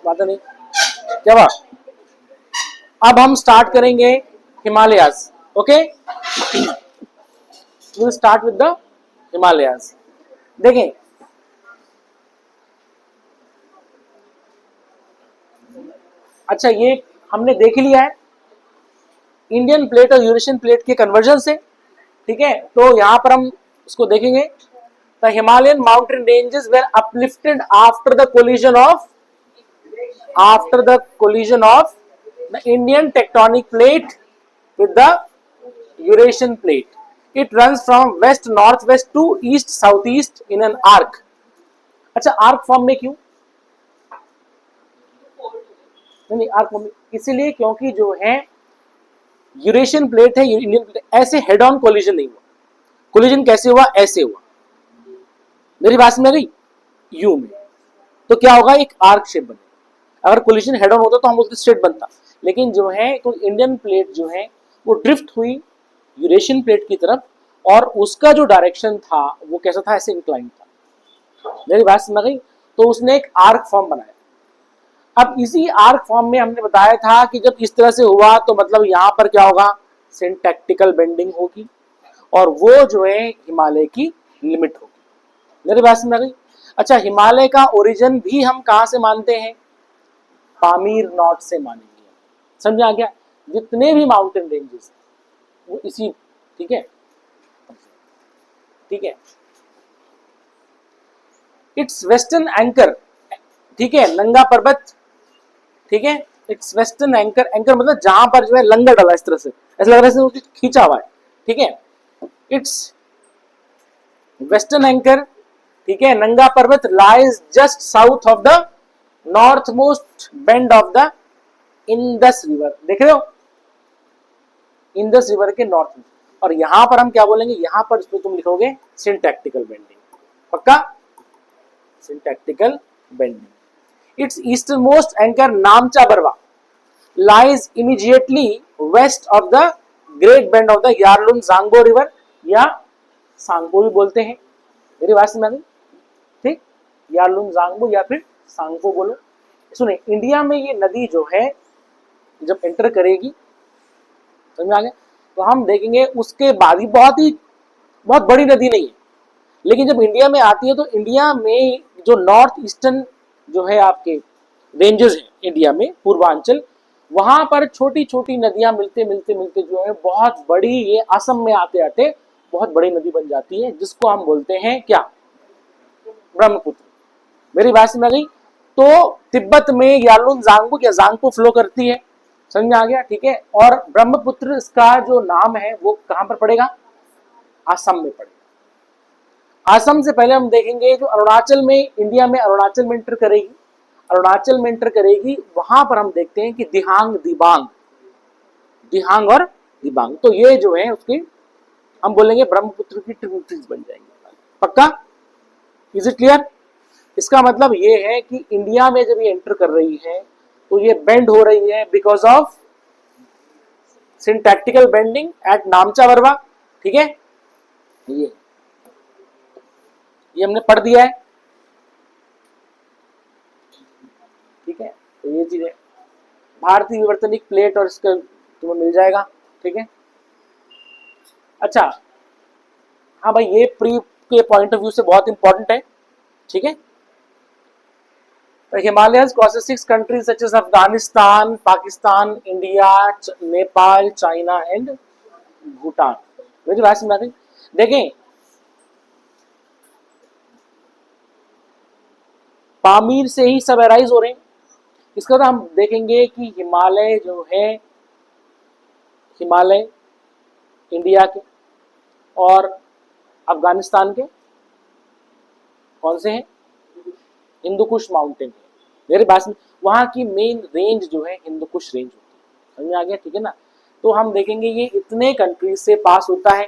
पता नहीं क्या बात। अब हम स्टार्ट करेंगे Himalayas. Okay, we'll start with the Himalayas. देखें, अच्छा ये हमने देख लिया है इंडियन प्लेट और यूरेशियन प्लेट के कन्वर्जन से, ठीक है। तो यहां पर हम उसको देखेंगे। The Himalayan mountain ranges were uplifted after the collision of the Indian tectonic plate with the Eurasian plate. It runs from west north west to east south east in an arc. अच्छा, आर्क फॉर्म में क्यों? नहीं, arc form में इसीलिए क्योंकि जो है Eurasian plate है, इंडियन प्लेट, ऐसे हेड ऑन कोलिजन नहीं हुआ। कोलिजन कैसे हुआ? ऐसे हुआ। मेरी बात समझ गई? यू में तो क्या होगा? एक आर्क शेप बने। अगर कोलिजन हेड ऑन होता तो हम बोलते स्ट्रेट बनता, लेकिन जो है तो इंडियन प्लेट जो है वो ड्रिफ्ट हुई यूरेशियन प्लेट की तरफ, और उसका जो डायरेक्शन था वो कैसा था? ऐसे इंक्लाइन था। मेरी बात समझ गई? तो उसने एक आर्क फॉर्म बनाया। अब इसी आर्क फॉर्म में हमने बताया था कि जब इस तरह से हुआ तो मतलब यहां पर क्या होगा? सिंटैक्टिकल बेंडिंग होगी, और वो जो है हिमालय की लिमिट होगी। मेरी बात समझ गई? अच्छा, हिमालय का ओरिजिन भी हम कहां से मानते हैं? पामीर नॉट से मानेंगे। समझ आ गया? जितने भी माउंटेन रेंजेस वो इसी, ठीक है, ठीक है। इट्स वेस्टर्न एंकर, ठीक है, नंगा पर्वत, ठीक है। इट्स वेस्टर्न एंकर, एंकर मतलब जहां पर जो है लंगर डाला इस तरह से, ऐसा लग रहा है खींचा हुआ है, ठीक है। इट्स वेस्टर्न एंकर, ठीक है, नंगा पर्वत lies just south of the north most bend of the Indus river. देख रहे हो? इंडस रिवर के नॉर्थ में। और यहां पर हम क्या बोलेंगे? यहां पर इसमें तुम लिखोगे सिंटैक्टिकल बेंडिंग। पक्का? Syntactical bending. It's eastern most anchor Namcha Barwa lies immediately west of the great bend of the Yarlung Tsangpo river, या सांगपो भी बोलते हैं। मेरी बात समझ में? ठीक, यारलुन सांगबो या फिर सांगपो बोलो। सुने, इंडिया में ये नदी जो है जब एंटर करेगी, समझ में आ गया, तो हम देखेंगे उसके बाद ही बहुत बड़ी नदी नहीं है, लेकिन जब इंडिया में आती है तो इंडिया में जो नॉर्थ ईस्टर्न जो है आपके रेंजेस हैं इंडिया में, पूर्वांचल, वहां पर छोटी छोटी नदियां मिलते मिलते मिलते जो है बहुत बड़ी, ये असम में आते आते बहुत बड़ी नदी बन जाती है, जिसको हम बोलते हैं क्या? ब्रह्मपुत्र। मेरी बात समझ गई? तो तिब्बत में यालुन जांगबो या जांगपो फ्लो करती है, समझ में आ गया, ठीक है। और ब्रह्मपुत्र इसका जो नाम है वो कहां पर पड़ेगा? असम में पड़ेगा। असम से पहले हम देखेंगे जो अरुणाचल में, इंडिया में अरुणाचल में एंटर करेगी, अरुणाचल में एंटर करेगी, वहां पर हम देखते हैं कि दिहांग दिबांग, दिहांग और दिबांग, तो ये जो है उसकी हम बोलेंगे ब्रह्मपुत्र की ट्रिब्यूटरीज बन जाएंगे। पक्का? Is it clear? इसका मतलब ये है कि इंडिया में जब ये एंटर कर रही है तो ये बेंड हो रही है because of syntactical bending at Namcha Barwa, ठीक है। ये हमने पढ़ दिया है, ठीक है। तो ये चीज है, भारतीय विवर्तनिक प्लेट और इसका तुम्हें मिल जाएगा, ठीक है। अच्छा, हाँ भाई, ये प्री के पॉइंट ऑफ व्यू से बहुत इंपॉर्टेंट है, ठीक है। The Himalayas crosses 6 countries such as Afghanistan, Pakistan, India, Nepal, China and Bhutan. मेरी बात समझ में? देखें, पामीर से ही सब एराइज हो रहे हैं। इसका तो हम देखेंगे कि हिमालय जो है, हिमालय इंडिया के और अफगानिस्तान के कौन से हैं? हिंदुकुश माउंटेन है। मेरे पास वहां की मेन रेंज जो है हिंदुकुश रेंज होती है, समझ में आ गया, ठीक है ना। तो हम देखेंगे ये इतने कंट्रीज से पास होता है,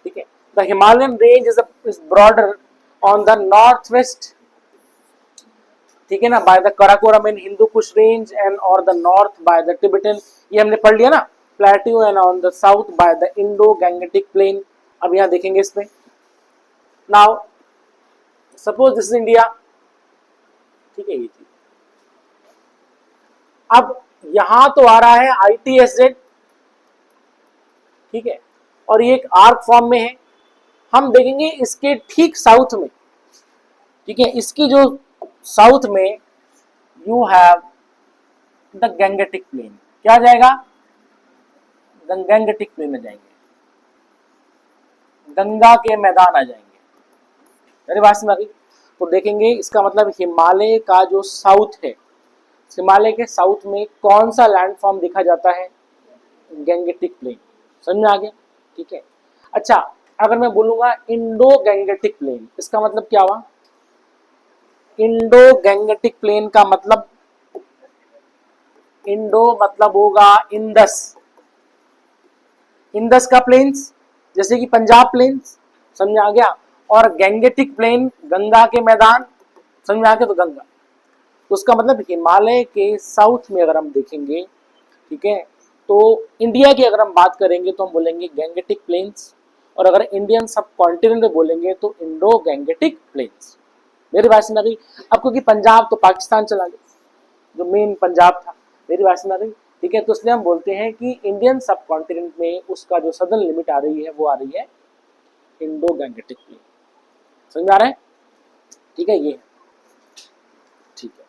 ठीक है। The Himalayan range is broader on the north west, ठीक है ना, by the Karakoram in Hindukush range and और the north by the Tibetan, ये हमने पढ़ लिया ना, plateau, and on the south by the Indo Gangetic plain. अब यहां देखेंगे इसमें, now suppose this is India, ठीक है, ये चीज अब यहां तो आ रहा है ITSZ, ठीक है, और ये एक आर्क फॉर्म में है। हम देखेंगे इसके ठीक साउथ में, ठीक है, इसकी जो साउथ में you have the Gangetic plain. क्या आ जाएगा? गैंगेटिक प्लेन में जाएंगे, गंगा के मैदान आ जाएंगे। मेरी बात समझ आ गई? तो देखेंगे इसका मतलब हिमालय का जो साउथ है, हिमालय के साउथ में कौन सा लैंडफॉर्म देखा जाता है? गैंगेटिक प्लेन। समझ में आ गया? ठीक है। अच्छा, अगर मैं बोलूंगा इंडो गैंगेटिक प्लेन, इसका मतलब क्या हुआ? इंडो गैंगेटिक प्लेन का मतलब, इंडो मतलब होगा इंदस, इंदस का प्लेन्स, जैसे कि पंजाब प्लेन्स। समझ में आ गया? और गैंगेटिक प्लेन गंगा के मैदान। समझ में आ गया? तो गंगा, तो उसका मतलब हिमालय के साउथ में अगर हम देखेंगे, ठीक है, तो इंडिया की अगर हम बात करेंगे तो हम बोलेंगे गैंगेटिक प्लेन्स, और अगर इंडियन सब कॉन्टिनेंट में बोलेंगे तो इंडो गैंगेटिक प्लेन्स। मेरी बात समझ आ गई? अब क्योंकि पंजाब तो पाकिस्तान चला गया, जो मेन पंजाब था। मेरी बात समझ आ गई? ठीक है, तो इसलिए हम बोलते हैं कि इंडियन सब कॉन्टिनेंट में उसका जो सदर्न लिमिट आ रही है वो आ रही है इंडो गैंगेटिक प्लेन। समझ में आ रहा है? ठीक है, ये ठीक है।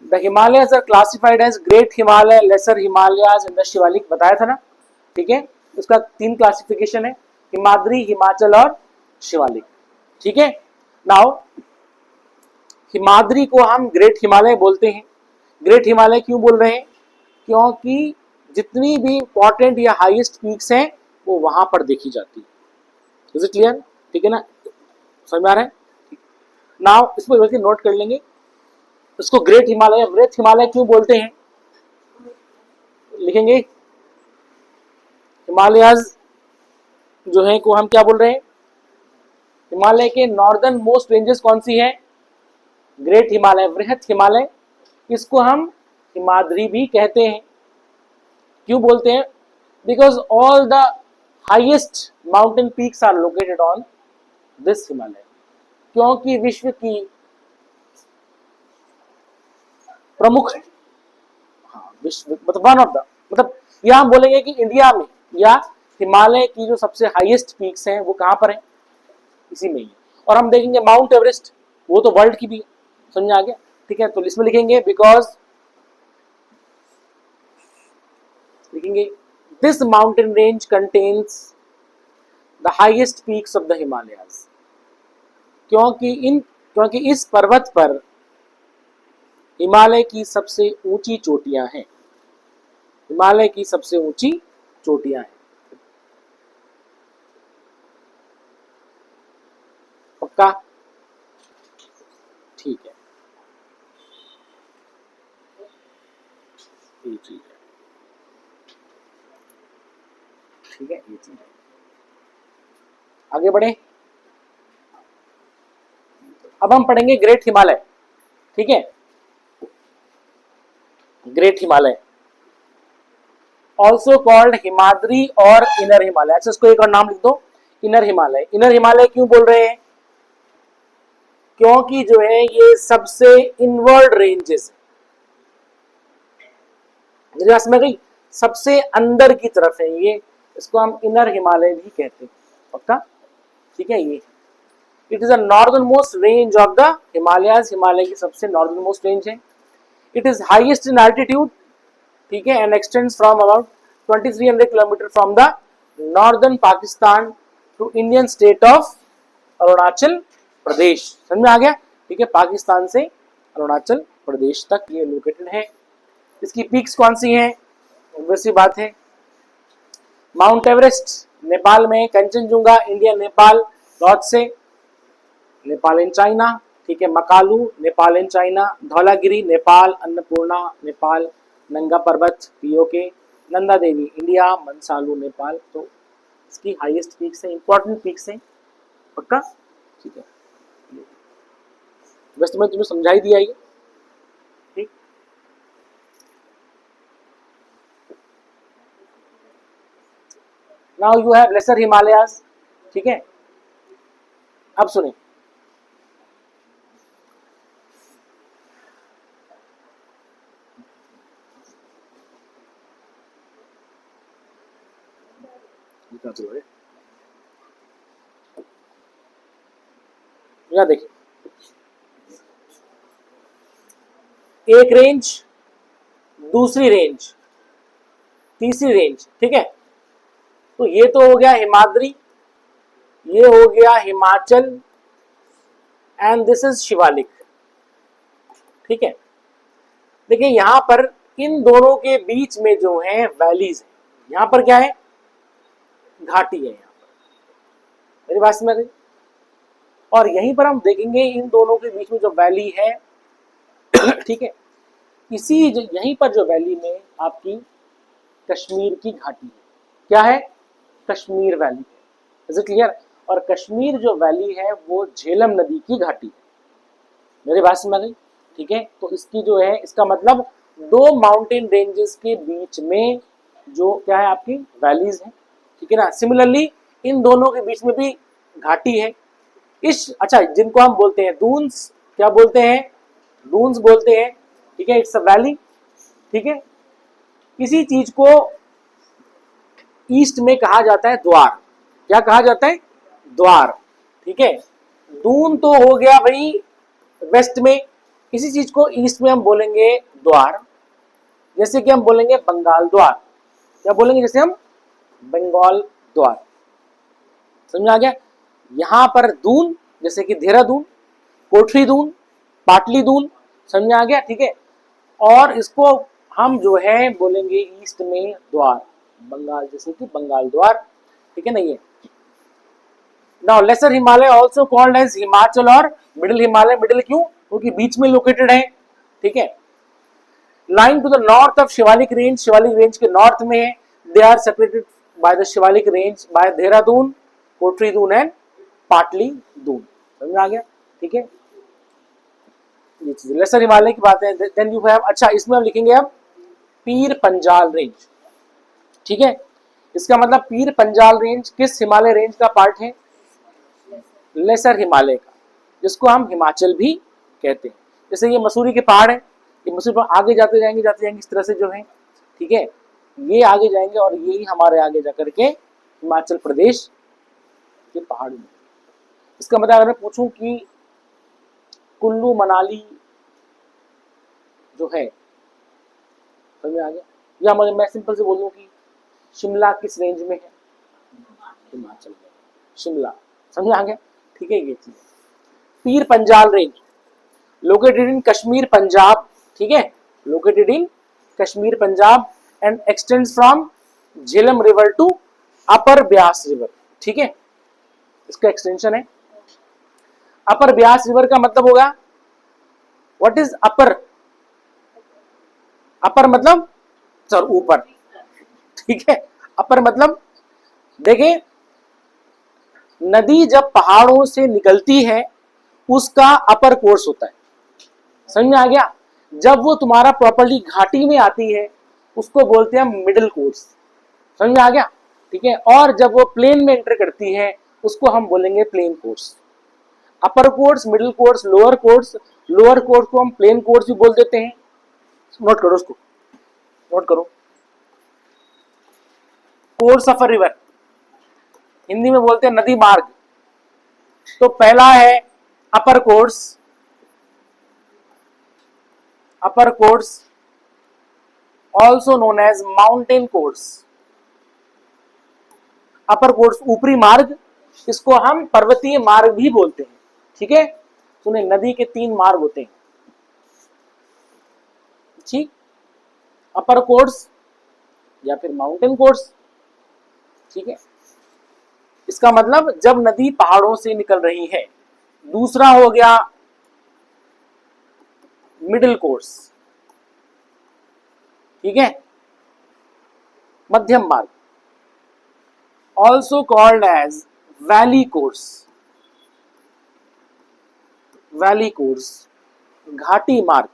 The Himalayas are classified as great Himalaya, lesser Himalayas and the Shivalik, बताया था ना? ठीक है, उसका 3 क्लासिफिकेशन है, हिमाद्री, हिमाचल और शिवालिक। ठीक है, नाउ हिमाद्री को हम ग्रेट हिमालय बोलते हैं। ग्रेट हिमालय क्यों बोल रहे हैं? क्योंकि जितनी भी इंपॉर्टेंट या हाईएस्ट पीक्स हैं वो वहां पर देखी जाती है। Is it clear? ठीक है ना? समझ में आ रहा है? नाउ इसको वैसे नोट कर लेंगे, इसको ग्रेट हिमालय, ग्रेट हिमालय क्यों बोलते हैं? लिखेंगे हिमालयाज जो है को हम क्या बोल रहे हैं? हिमालय के नॉर्दर्न मोस्ट रेंजेस कौन सी है? ग्रेट हिमालय, वृहत हिमालय। इसको हम हिमाद्री भी कहते हैं। क्यों बोलते हैं? Because all the highest mountain peaks are located on this Himalaya. क्योंकि विश्व की प्रमुख, हाँ, विश्व मतलब वन ऑफ द, मतलब या हम बोलेंगे कि इंडिया में या हिमालय की जो सबसे हाईएस्ट पीक्स हैं वो कहां पर है? इसी में ही। और हम देखेंगे माउंट एवरेस्ट, वो तो वर्ल्ड की भी है। समझ आ गया? ठीक है, तो इसमें लिखेंगे बिकॉज, लिखेंगे this mountain range contains the highest peaks of the Himalayas. क्योंकि इस पर्वत पर हिमालय की सबसे ऊंची चोटियां हैं। हिमालय की सबसे ऊंची चोटियां हैं। पक्का? ठीक है, ये चीज है। ठीक है, ये चीज है। आगे बढ़े, अब हम पढ़ेंगे ग्रेट हिमालय। ठीक है, great Himalaya also called Himadri और इनर हिमालय। अच्छा, इसको एक और नाम लिख दो, इनर हिमालय। इनर हिमालय क्यों बोल रहे हैं? क्योंकि जो है ये सबसे इनवर्ड रेंजेस में गई, सबसे अंदर की तरफ है ये, इसको हम इनर हिमालय भी कहते हैं। पक्का? ठीक है, ये it is a northern most range of the Himalayas, Himalaya की सबसे नॉर्दर्न मोस्ट रेंज है। It is highest in altitude, ठीक है, and extends from about 2300 kilometre from the northern Pakistan to Indian state of Arunachal Pradesh. समझ में आ गया? ठीक है, पाकिस्तान से अरुणाचल प्रदेश तक ये लोकेटेड है। इसकी पीक्स कौन सी हैं? वैसी बात है, माउंट एवरेस्ट नेपाल में, कंचनजुंगा इंडिया नेपाल नॉर्थ से, नेपाल इन चाइना, ठीक है, मकालू नेपाल इन चाइना, धौलागिरी नेपाल, अन्नपूर्णा नेपाल, नंगा पर्वत पीओके, नंदा देवी इंडिया, मनसालू नेपाल। तो इसकी हाईएस्ट पीक्स है, इंपॉर्टेंट पीक्स है। पक्का? ठीक है, वैसे मैं तुम्हें समझा ही दिया ये। ठीक, now you have laser Himalayas. ठीक है, अब सुने, कहाँ चला गया? यहाँ देखिए, एक रेंज, दूसरी रेंज, तीसरी रेंज, ठीक है। तो ये तो हो गया हिमाद्री, ये हो गया Himachal, and this is Shivalik, ठीक है। देखिए यहां पर इन दोनों के बीच में जो है वैलीज है, यहां पर क्या है, घाटी है यहां पर, मेरी बात समझ गई। और यहीं पर हम देखेंगे इन दोनों के बीच में जो वैली है ठीक है, इसी यहीं पर जो वैली में आपकी कश्मीर की घाटी है, क्या है, कश्मीर वैली है, इज इट क्लियर। और कश्मीर जो वैली है वो झेलम नदी की घाटी है, मेरी बात समझ गई, ठीक है। तो इसकी जो है, इसका मतलब दो माउंटेन रेंजेस के बीच में जो क्या है आपकी वैलीज है, ठीक है ना। सिमिलरली इन दोनों के बीच में भी घाटी है, इस अच्छा जिनको हम बोलते हैं दून्स, क्या बोलते हैं, दून्स बोलते हैं, ठीक है। इट्स अ वैली, ठीक है। किसी चीज को ईस्ट में कहा जाता है द्वार, क्या कहा जाता है, द्वार, ठीक है। दून तो हो गया भाई वेस्ट में, किसी चीज को ईस्ट में हम बोलेंगे द्वार, जैसे कि हम बोलेंगे बंगाल द्वार, क्या बोलेंगे, जैसे हम बंगाल द्वार, समझ में आ गया। यहां पर दून जैसे कि देहरादून, कोठरी दून, पाटली दून, समझ में आ गया, ठीक है। और इसको हम जो है बोलेंगे ईस्ट में द्वार, बंगाल, जैसे कि बंगाल द्वार, ठीक है ना। ये now lesser Himalaya also called as Himachal और मिडिल हिमालय, मिडिल क्यों, क्योंकि बीच में लोकेटेड है, ठीक है। Line to the north of Shivalik range, Shivalik range के नॉर्थ में है, they are separated by the Shivalik range by Dehradun, Kothri Dun and पाटली दून, समझ में आ गया, ठीक है। ये चीज लेसर हिमालय की बात है। देन यू हैव, अच्छा इसमें हम लिखेंगे अब पीर पंजाल रेंज, ठीक है। इसका मतलब पीर पंजाल रेंज किस हिमालय रेंज का पार्ट है, लेसर हिमालय का, जिसको हम हिमाचल भी कहते हैं। जैसे ये मसूरी के पहाड़ है, ये मसूरी पर आगे जाते जाएंगे इस तरह से जो है, ठीक है। ये आगे जाएंगे और यही हमारे आगे जाकर के हिमाचल प्रदेश के पहाड़ में। इसका मतलब अगर मैं पूछूं कि कुल्लू मनाली जो है, समझ में आ गया, या मैं सिंपल से बोलूं कि शिमला किस रेंज में है, हिमाचल में, शिमला, समझ में आ गया, ठीक है। ये चीज Pir Panjal range located in Kashmir Punjab, ठीक है, located in Kashmir Punjab and extends from Jhelum river to upper Beas river, ठीक है, इसका एक्सटेंशन है। अपर ब्यास रिवर का मतलब होगा, व्हाट इज अपर, अपर मतलब सर ऊपर, ठीक है। अपर मतलब देखें, नदी जब पहाड़ों से निकलती है उसका अपर कोर्स होता है, समझ में आ गया। जब वो तुम्हारा प्रॉपर्ली घाटी में आती है उसको बोलते हैं मिडिल कोर्स, समझ में आ गया, ठीक है। और जब वो प्लेन में एंटर करती है उसको हम बोलेंगे plain course. Upper course, middle course, lower course, lower course को हम प्लेन कोर्स भी बोल देते हैं। नोट करो उसको, नोट करो, course of a river, Hindi में बोलते हैं नदी मार्ग। तो पहला है upper course, upper course also known as mountain course, upper course ऊपरी मार्ग, इसको हम पर्वतीय मार्ग भी बोलते हैं, ठीक है। सुने, नदी के तीन मार्ग होते हैं, ठीक, अपर कोर्स या फिर माउंटेन कोर्स, ठीक है। इसका मतलब जब नदी पहाड़ों से निकल रही है। दूसरा हो गया मिडिल कोर्स, ठीक है, मध्यम मार्ग, also called as valley course, valley course घाटी मार्ग।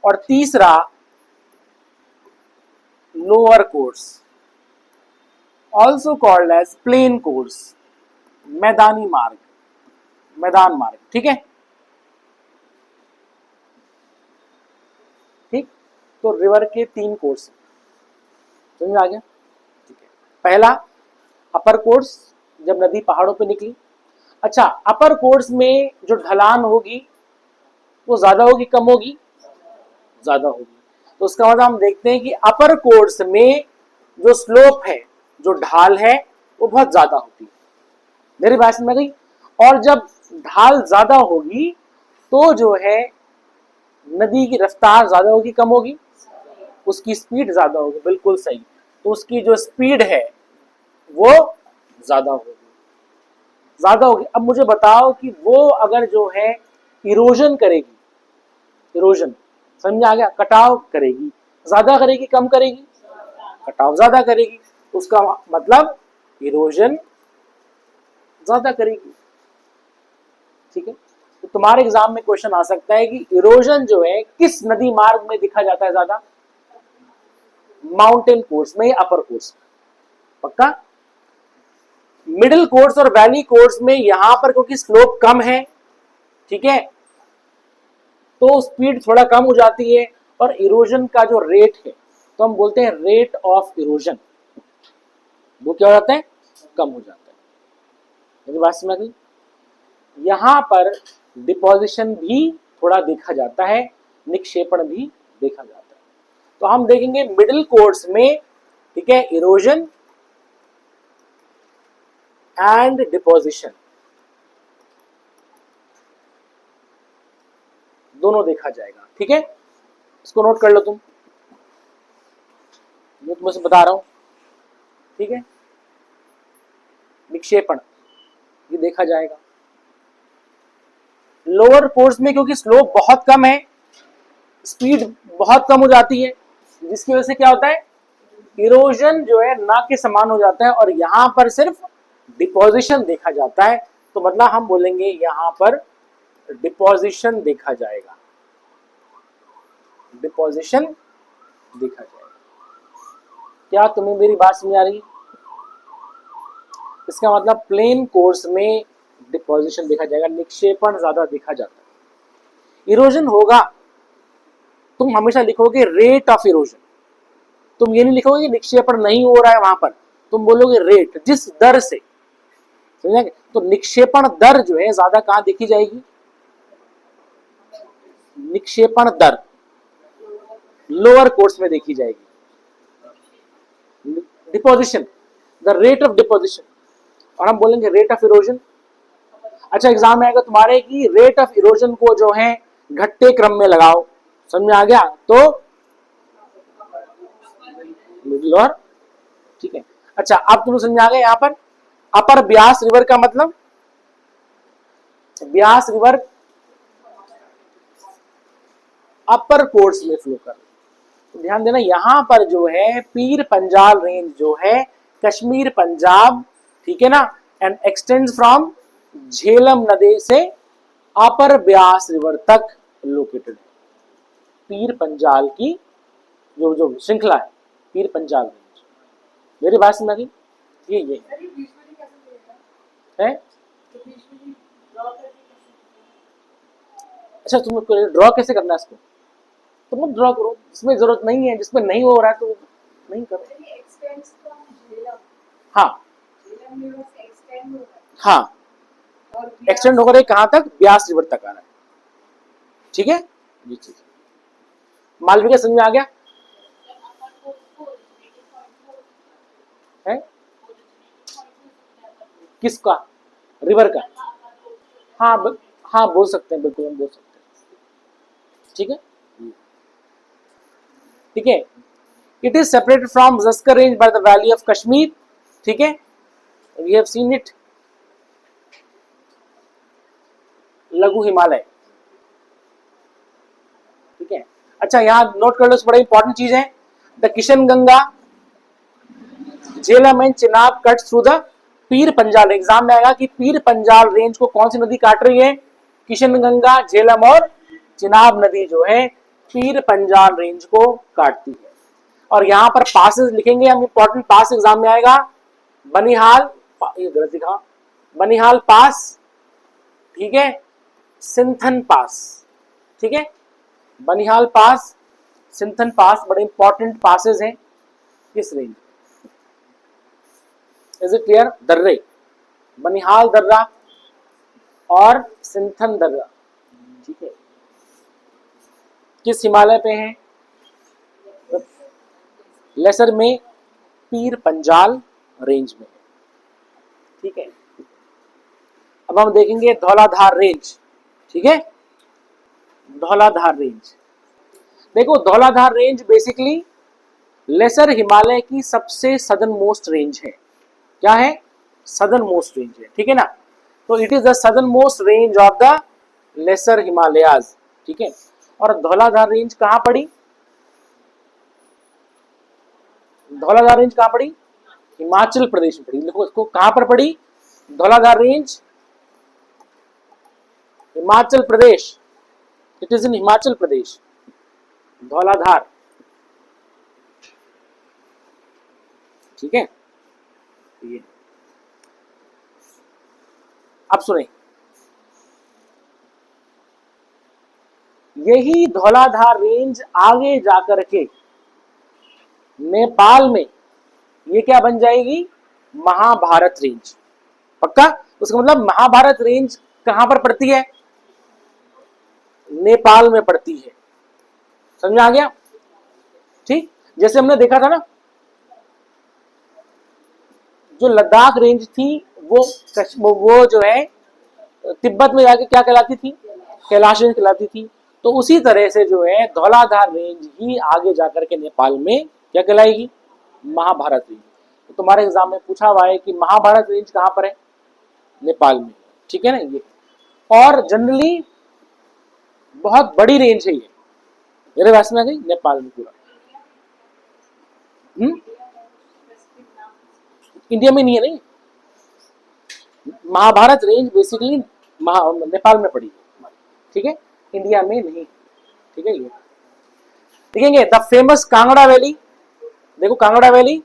और तीसरा lower course, also called as plain course, मैदानी मार्ग, मैदान मार्ग, ठीक है, ठीक। तो रिवर के तीन कोर्स, समझ में आ गया, ठीक है। पहला अपर कोर्स, जब नदी पहाड़ों पे निकली। अच्छा, अपर कोर्स में जो ढलान होगी वो ज्यादा होगी कम होगी? ज्यादा होगी। तो उसका मतलब हम देखते हैं कि अपर कोर्स में जो स्लोप है, जो ढाल है, वो बहुत ज्यादा होती है। मेरी बात समझ में गई? और जब ढाल ज्यादा होगी तो जो है नदी की रफ्तार ज्यादा होगी कम होगी? उसकी स्पीड ज्यादा होगी, बिल्कुल सही। तो उसकी जो स्पीड है वो ज्यादा होगी, ज्यादा होगी। अब मुझे बताओ कि वो अगर जो है इरोजन करेगी, इरोजन समझ में आ गया, कटाव करेगी, ज्यादा करेगी कम करेगी? कटाव ज्यादा करेगी। तो उसका मतलब इरोजन ज्यादा करेगी। ठीक है, तो तुम्हारे एग्जाम में क्वेश्चन आ सकता है कि इरोजन जो है किस नदी मार्ग में दिखा जाता है ज्यादा? माउंटेन कोर्स में या अपर कोर्स में? पक्का? मिडिल कोर्स और वैली कोर्स में यहां पर क्योंकि स्लोप कम है, ठीक है, तो स्पीड थोड़ा कम हो जाती है और इरोजन का जो रेट है तो हम बोलते हैं रेट ऑफ इरोजन, वो क्या हो जाता है? कम हो जाता है। मेरी बात समझ गई? यहां पर डिपोजिशन भी थोड़ा देखा जाता है, निक्षेपण भी देखा जाता है। तो हम देखेंगे मिडिल कोर्स में, ठीक है, इरोजन एंड डिपोजिशन दोनों देखा जाएगा। ठीक है, इसको नोट कर लो तुम, मैं तुमसे बता रहा हूं। ठीक है, निक्षेपण ये देखा जाएगा। लोअर कोर्स में क्योंकि स्लोप बहुत कम है, स्पीड बहुत कम हो जाती है, जिसकी वजह से क्या होता है? इरोजन जो है ना के समान हो जाता है और यहां पर सिर्फ डिपोजिशन देखा जाता है। तो मतलब हम बोलेंगे यहां पर डिपोजिशन देखा जाएगा, डिपोजिशन देखा जाएगा। क्या तुम्हें मेरी बात समझ आ रही? इसका मतलब प्लेन कोर्स में डिपोजिशन देखा जाएगा, निक्षेपण ज्यादा देखा जाता है। इरोजन होगा, तुम हमेशा लिखोगे रेट ऑफ इरोजन, तुम ये नहीं लिखोगे कि निक्षेपण नहीं हो रहा है वहां पर, तुम बोलोगे रेट, जिस दर से, समझेंगे? तो निक्षेपण दर जो है ज्यादा कहां देखी जाएगी? निक्षेपण दर लोअर कोर्स में देखी जाएगी। Deposition, the rate of deposition, और हम बोलेंगे रेट ऑफ इरोजन। अच्छा, एग्जाम में आएगा तुम्हारे कि रेट ऑफ इरोजन को जो है घटते क्रम में लगाओ, समझ में आ गया? तो मिडिल और, ठीक है। अच्छा, अब तुम्हें समझ आ गया यहाँ पर अपर ब्यास रिवर का मतलब? ब्यास रिवर अपर कोर्स में फ्लो कर, तो ध्यान देना यहां पर जो है पीर पंजाल रेंज जो है कश्मीर पंजाब, ठीक है ना, एंड एक्सटेंड्स फ्रॉम झेलम नदी से अपर ब्यास रिवर तक लोकेटेड है। पीर पंजाल की जो जो श्रृंखला है, पीर पंजाल रेंज। मेरी बात समझ में? ये है। अच्छा, तुम ड्रॉ कैसे करना है इसको? तुम मत ड्रॉ करो, इसमें जरूरत नहीं है, जिसमें नहीं हो रहा है तो नहीं करो। हाँ हाँ, एक्सटेंड होकर कहां तक? ब्यास रिवर तक आ रहा है। ठीक है, ये चीज मालविका समझ में आ गया है? किसका? रिवर का? हाँ हाँ, बोल सकते हैं, बिल्कुल हम बोल सकते हैं। ठीक है, ठीक है। It is separated from Zaskar range by the valley of Kashmir. ठीक है, वी हैव सीन इट, लघु हिमालय। ठीक है, अच्छा यहां नोट कर लो, बड़ा इंपॉर्टेंट चीज है, the Kishan Ganga Jhelum and Chenab cuts through the Pir Panjal. Exam में आएगा कि पीर पंजाल रेंज को कौन सी नदी काट रही है? किशन गंगा, झेलम और चिनाब नदी जो है पीर पंजाल रेंज को काटती है। और यहां पर पासेस लिखेंगे हम, इंपॉर्टेंट पास एग्जाम में आएगा। बनिहाल, ये गलत लिखा, बनिहाल पास, ठीक है, सिंथन पास, ठीक है, बनिहाल पास, सिंथन पास बड़े इंपॉर्टेंट पासेस हैं किस रेंज? Is it clear? दर्रे, बनिहाल दर्रा और सिंथन दर्रा, ठीक है, किस हिमालय पे हैं? लेसर में पीर पंजाल रेंज में, ठीक है। अब हम देखेंगे धौलाधार रेंज, ठीक है, धौलाधार रेंज। देखो Dhauladhar range basically lesser Himalaya की सबसे सदर्न मोस्ट रेंज है। क्या है? सदर्न मोस्ट रेंज है, ठीक है ना। तो it is the southernmost range of the lesser Himalayas, ठीक है। और धौलाधार रेंज कहां पड़ी? धौलाधार रेंज कहां पड़ी? हिमाचल प्रदेश में पड़ी। देखो इसको कहां पर पड़ी? Dhauladhar range Himachal Pradesh, it is in Himachal Pradesh, Dhauladhar, ठीक है। ये अब सुने, यही धौलाधार रेंज आगे जाकर के नेपाल में ये क्या बन जाएगी? महाभारत रेंज। पक्का? उसका मतलब महाभारत रेंज कहां पर पड़ती है? नेपाल में पड़ती है। समझ आ गया? ठीक, जैसे हमने देखा था ना, जो लद्दाख रेंज थी वो जो है तिब्बत में जाके क्या कहलाती थी? कैलाश रेंज कहलाती थी। तो उसी तरह से जो है धौलाधार रेंज ही आगे जाकर के नेपाल में क्या कहलाएगी? महाभारत रेंज। तो तुम्हारे एग्जाम में पूछा हुआ है कि महाभारत रेंज कहां पर है? नेपाल में, ठीक है ना। ये और जनरली बहुत बड़ी रेंज है ये, मेरे पास में गई नेपाल में पूरा। इंडिया में नहीं है, नहीं। महाभारत रेंज बेसिकली नेपाल में पड़ी है, ठीक है, इंडिया में नहीं, ठीक है। ये देखेंगे द फेमस कांगड़ा वैली। देखो Kangra valley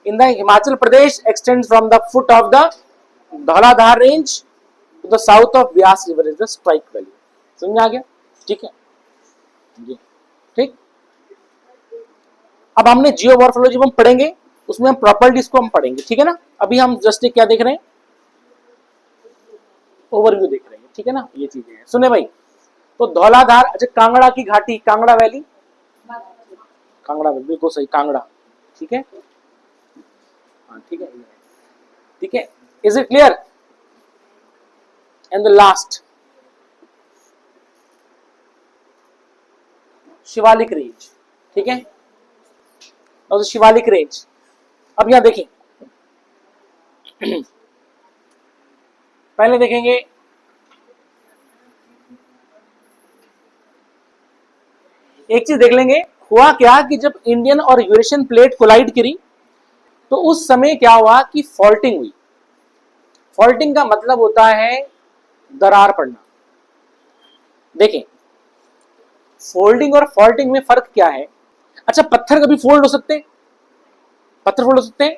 in the Himachal Pradesh extends from the foot of the Dhauladhar range to the south of Beas river is the strike valley. समझ आ गया? ठीक है, ठीक। अब हमने जियोमॉर्फोलॉजी हम पढ़ेंगे, उसमें हम प्रॉपर्टीज को हम पढ़ेंगे, ठीक है ना। अभी हम जस्ट क्या देख रहे हैं? ओवरव्यू देख रहे हैं, ठीक है ना। ये चीजें हैं, सुने भाई। तो धौलाधार, अच्छा कांगड़ा की घाटी, कांगड़ा वैली, कांगड़ा वैली बिल्कुल सही, कांगड़ा, ठीक है, हाँ ठीक है, ठीक है। Is it clear? And the last Shivalik range, ठीक है, और शिवालिक रेंज। अब यहां देखें, पहले देखेंगे एक चीज देख लेंगे, हुआ क्या कि जब इंडियन और यूरेशियन प्लेट कोलाइड करी तो उस समय क्या हुआ कि फॉल्टिंग हुई। फॉल्टिंग का मतलब होता है दरार पड़ना। देखें फोल्डिंग और फॉल्टिंग में फर्क क्या है? अच्छा पत्थर कभी फोल्ड हो सकते हैं? पत्थर फोल्ड हो सकते हैं,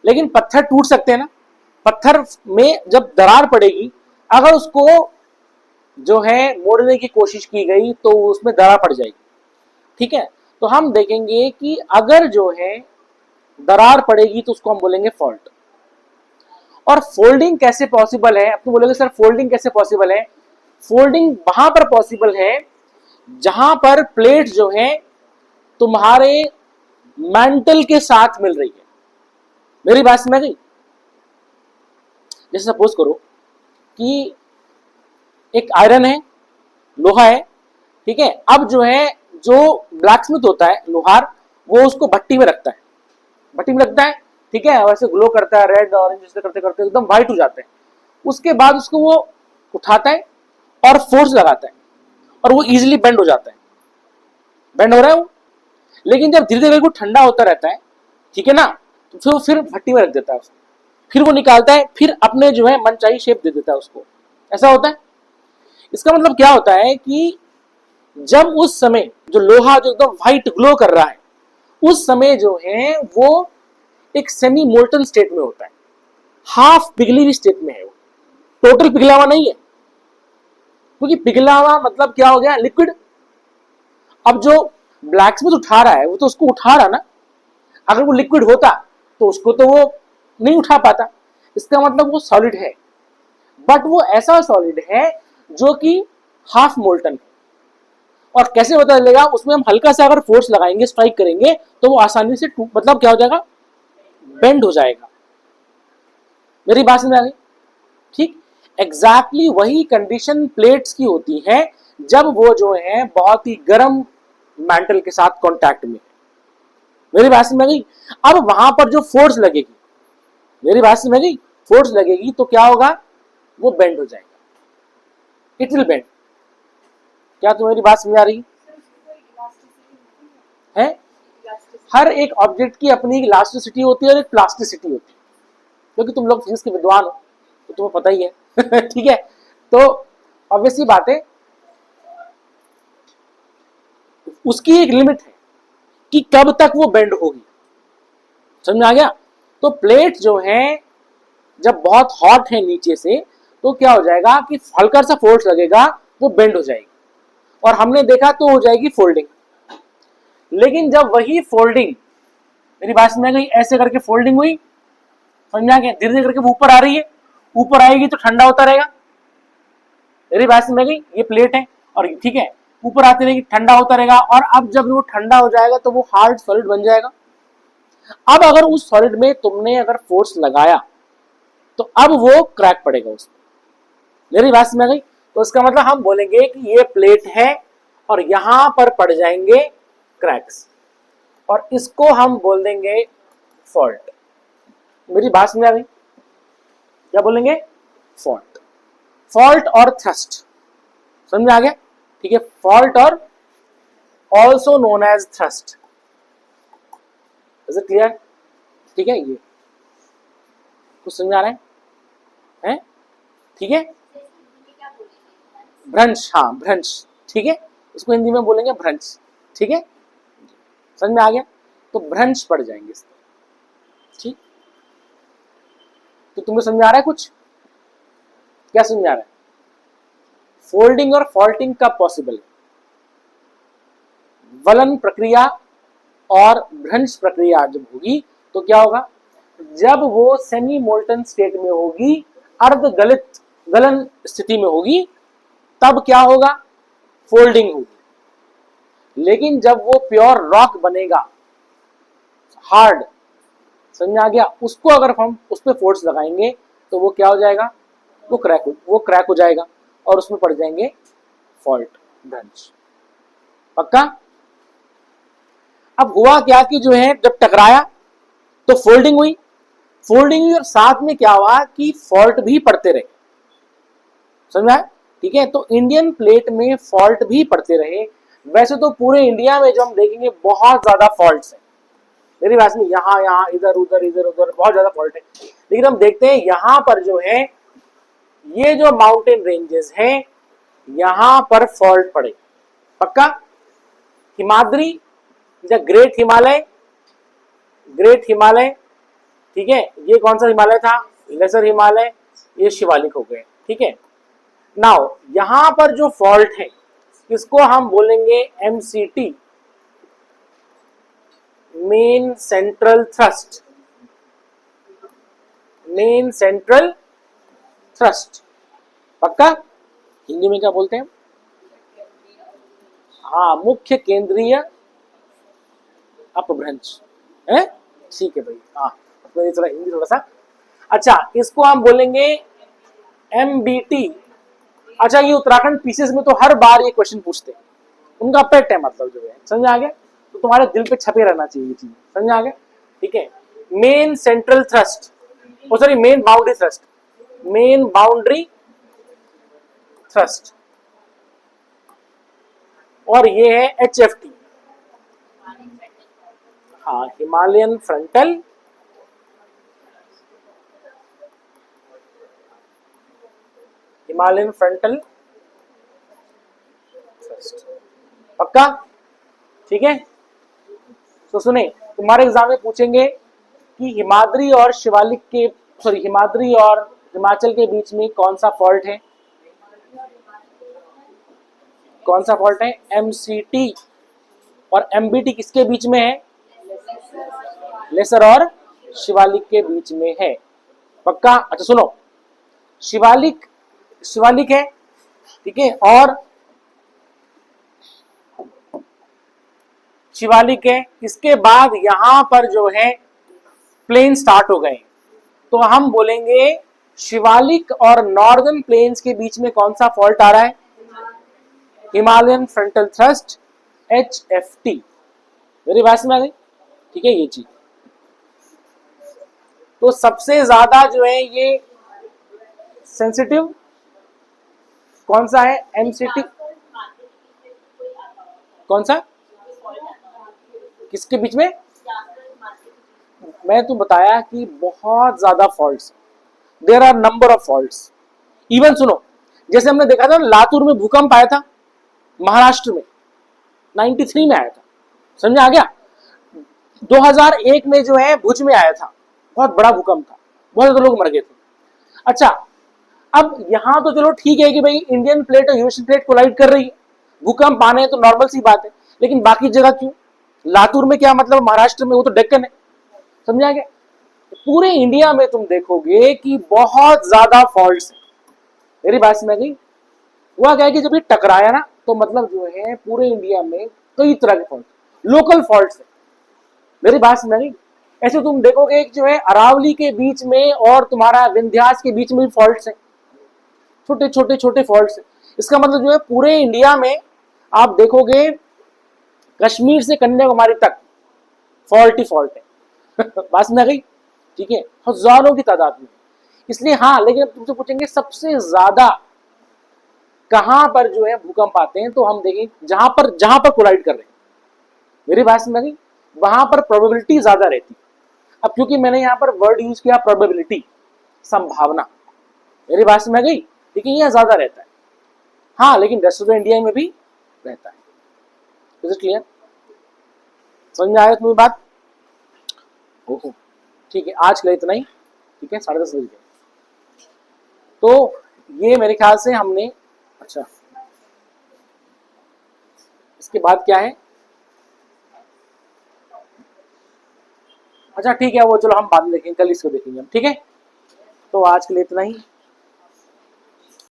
लेकिन पत्थर टूट सकते हैं ना। पत्थर में जब दरार पड़ेगी, अगर उसको जो है मोड़ने की कोशिश की गई तो उसमें दरार पड़ जाएगी, ठीक है। तो हम देखेंगे कि अगर जो है दरार पड़ेगी तो उसको हम बोलेंगे फॉल्ट। और फोल्डिंग कैसे पॉसिबल है? आपको बोलेंगे सर फोल्डिंग कैसे पॉसिबल है? फोल्डिंग वहां पर पॉसिबल है जहां पर प्लेट जो है तुम्हारे मेंटल के साथ मिल रही है। मेरी बात समझ गई? जैसे सपोज करो कि एक आयरन है, लोहा है, ठीक है। अब जो है जो ब्लैकस्मिथ होता है, लोहार, वो उसको भट्टी में रखता है, भट्टी में रखता है, ठीक है, और ऐसे ग्लो करता है, रेड ऑरेंज ऐसे करते करते एकदम व्हाइट हो जाता है। उसके बाद उसको वो उठाता है और फोर्स लगाता है और वो इजीली बेंड हो जाता है, बेंड हो रहा है वो। लेकिन जब धीरे धीरे वो ठंडा होता रहता है, ठीक है ना, तो फिर भट्टी में रख देता है उसको, फिर वो निकालता है, फिर अपने जो है मनचाही शेप दे देता है उसको। ऐसा होता है। इसका मतलब क्या होता है कि जब उस समय जो लोहा जो एकदम व्हाइट ग्लो कर रहा है, उस समय जो है वो एक सेमी मोल्टन स्टेट में होता है, हाफ पिघली हुई स्टेट में है वो, टोटल पिघला हुआ नहीं है। क्योंकि पिघला हुआ मतलब क्या हो गया? लिक्विड। अब जो ब्लैकस्मिथ उठा रहा है वो तो उसको उठा रहा ना, अगर वो लिक्विड होता तो उसको तो वो नहीं उठा पाता, इसका मतलब वो सॉलिड है, बट वो ऐसा सॉलिड है जो कि हाफ मोल्टन है। और कैसे पता चलेगा? उसमें हम हल्का सा अगर फोर्स लगाएंगे, स्ट्राइक करेंगे, तो वो आसानी से मतलब क्या हो जाएगा, बेंड हो जाएगा। मेरी बात समझ आ गई? ठीक, एग्जैक्टली वही कंडीशन प्लेट्स की होती है जब वो जो है बहुत ही गर्म मेटल के साथ कांटेक्ट में। मेरी बात समझ आ गई? अब वहां पर जो फोर्स लगेगी, मेरी बात समझ आ गई, फोर्स लगेगी तो क्या होगा, वो बेंड हो जाएगा, इट विल बेंड। क्या तुम्हारी बात समझ आ रही है? हर एक ऑब्जेक्ट की अपनी इलास्टिसिटी होती है और एक प्लास्टिसिटी होती है, क्योंकि तुम लोग फिजिक्स के विद्वान हो तो तुम्हें पता ही है ठीक है, तो ऑब्वियसली बात है, उसकी एक लिमिट है कि कब तक वो बेंड होगी। समझ में आ गया? तो प्लेट जो है जब बहुत हॉट है नीचे से, तो क्या हो जाएगा कि हल्का सा फोर्स लगेगा, वो बेंड हो जाएगी, और हमने देखा तो हो जाएगी फोल्डिंग। लेकिन जब वही फोल्डिंग, मेरी बात समझ गई, ऐसे करके फोल्डिंग हुई, समझा गया, धीरे धीरे करके वो ऊपर आ रही है, ऊपर आएगी तो ठंडा होता रहेगा। मेरी बात समझ गई, ये प्लेट है और ठीक है, ऊपर आती रहेगी, ठंडा होता रहेगा, और अब जब वो ठंडा हो जाएगा तो वो हार्ड सॉलिड बन जाएगा। अब अगर उस सॉलिड में तुमने अगर फोर्स लगाया तो अब वो क्रैक पड़ेगा उसमें। मेरी बात समझ गई? तो इसका मतलब हम बोलेंगे कि ये प्लेट है और यहां पर पड़ जाएंगे क्रैक्स, और इसको हम बोल देंगे फॉल्ट। मेरी बात समझ आ गई? क्या बोलेंगे? फॉल्ट। फॉल्ट और थ्रस्ट, समझ में आ गया? ठीक है, फॉल्ट और also known as thrust. Is it clear? ठीक है, ये कुछ समझ आ रहा है? ठीक है, भ्रंश, हाँ भ्रंश, ठीक है, इसको हिंदी में बोलेंगे भ्रंश। ठीक है, समझ में आ गया? तो भ्रंश पड़ जाएंगे इसमें। ठीक, तो तुम्हें समझ आ रहा है कुछ? क्या समझ आ रहा है? फोल्डिंग और फॉल्टिंग कब पॉसिबल है? वलन प्रक्रिया और भ्रंश प्रक्रिया जब होगी तो क्या होगा, जब वो सेमी मोल्टन स्टेट में होगी, अर्ध गलित गलन स्थिति में होगी, तब क्या होगा, फोल्डिंग होगी। लेकिन जब वो प्योर रॉक बनेगा, हार्ड, समझ में आ गया, उसको अगर हम उस पर फोर्स लगाएंगे तो वो क्या हो जाएगा, वो क्रैक हो जाएगा, और उसमें पड़ जाएंगे फॉल्ट, भ्रंश। पक्का? अब हुआ क्या कि जो है जब टकराया तो फोल्डिंग हुई, और साथ में क्या हुआ कि फॉल्ट भी पड़ते रहे। समझ में आया? ठीक है, तो इंडियन प्लेट में फॉल्ट भी पड़ते रहे। वैसे तो पूरे इंडिया में जो हम देखेंगे बहुत ज्यादा फॉल्ट्स है, मेरी बात में, यहाँ यहाँ इधर उधर बहुत ज्यादा फॉल्ट है। लेकिन हम देखते हैं यहाँ पर जो है, ये जो माउंटेन रेंजेस हैं, यहाँ पर फॉल्ट पड़े। पक्का? हिमाद्री या ग्रेट हिमालय, ठीक है, ये कौन सा हिमालय था, लेसर हिमालय, ये शिवालिक हो गए। ठीक है, नाउ यहां पर जो फॉल्ट है इसको हम बोलेंगे MCT, मेन सेंट्रल थ्रस्ट। पक्का? हिंदी में क्या बोलते हैं? हाँ, मुख्य केंद्रीय अपभ्रंश है। ठीक है भाई, हाँ, तो थोड़ा हिंदी थोड़ा सा अच्छा, इसको हम बोलेंगे MBT। अच्छा, ये उत्तराखंड पीसीएस में तो हर बार ये क्वेश्चन पूछते हैं, उनका पेट है, मतलब जो है, समझ आ गया? तो तुम्हारे दिल पे छपे रहना चाहिए ये चीज, समझ आ गया? ठीक है, main central thrust, sorry main boundary thrust, और ये है HFT, हाँ, हिमालयन फ्रंटल थ्रस्ट। पक्का? ठीक है, तो सुने, तुम्हारे एग्जाम में पूछेंगे कि हिमाद्री और शिवालिक के, सॉरी हिमाद्री और हिमाचल के बीच में कौन सा फॉल्ट है? कौन सा फॉल्ट है? MCT। और MBT किसके बीच में है? लेसर और शिवालिक के बीच में है। पक्का? अच्छा सुनो, शिवालिक शिवालिक है, ठीक है, और शिवालिक है, इसके बाद यहां पर जो है प्लेन स्टार्ट हो गए, तो हम बोलेंगे शिवालिक और नॉर्दर्न प्लेन्स के बीच में कौन सा फॉल्ट आ रहा है? Himalayan frontal thrust, HFT। मेरी बात में आ गई? ठीक है, ये चीज तो सबसे ज्यादा जो है ये सेंसिटिव कौन सा है? MCT। कौन सा? किसके बीच में? मैं तो बताया कि बहुत ज्यादा faults, there are number of faults. Even सुनो, जैसे हमने देखा था लातूर में भूकंप आया था, महाराष्ट्र में 93 में आया था, समझ आ गया? 2001 में जो है भुज में आया था, बहुत बड़ा भूकंप था, बहुत ज्यादा लोग मर गए थे। अच्छा, अब यहां तो चलो ठीक है कि भाई इंडियन प्लेट और यूएसएन प्लेट कोलाइड कर रही है, भूकंप आने तो नॉर्मल सी बात है, लेकिन बाकी जगह क्यों? लातूर में क्या मतलब, महाराष्ट्र में, वो तो डेक्कन है, समझा गया? पूरे इंडिया में तुम देखोगे कि बहुत ज्यादा फॉल्ट्स है। मेरी बात समझ गई? हुआ क्या है कि जब ये टकराया ना, तो मतलब जो है पूरे इंडिया में कई तरह के फॉल्ट, लोकल फॉल्ट्स है। मेरी बात समझ गई? ऐसे तुम देखोगे जो है अरावली के बीच में और तुम्हारा विंध्यास के बीच में भी फॉल्ट्स है, छोटे छोटे छोटे फॉल्ट्स है। इसका मतलब जो है पूरे इंडिया में आप देखोगे कश्मीर से कन्याकुमारी तक फॉल्ट ही फॉल्ट है। बात समझ गई? ठीक है, हजारों की तादाद में। इसलिए हाँ, लेकिन अब तुमसे पूछेंगे सबसे ज्यादा कहां पर जो है भूकंप आते हैं, तो हम देखें जहां पर कोलाइड कर रहे हैं। मेरी बात समझ गई? वहां पर प्रोबेबिलिटी ज्यादा रहती है। अब क्योंकि मैंने यहां पर वर्ड यूज किया प्रोबेबिलिटी, संभावना, मेरी बात समझ गई? लेकिन यह ज्यादा रहता है। हाँ, लेकिन रेस्ट ऑफ द इंडिया में भी रहता है। Is it clear? समझ में आया तुम्हें बात? ओहो, ठीक है, आज के लिए इतना ही। ठीक है, 10:30 बज गए। तो ये मेरे ख्याल से हमने, अच्छा इसके बाद क्या है? अच्छा ठीक है, वो चलो हम बाद में देखेंगे, कल इसको देखेंगे हम। ठीक है, तो आज के लिए इतना ही।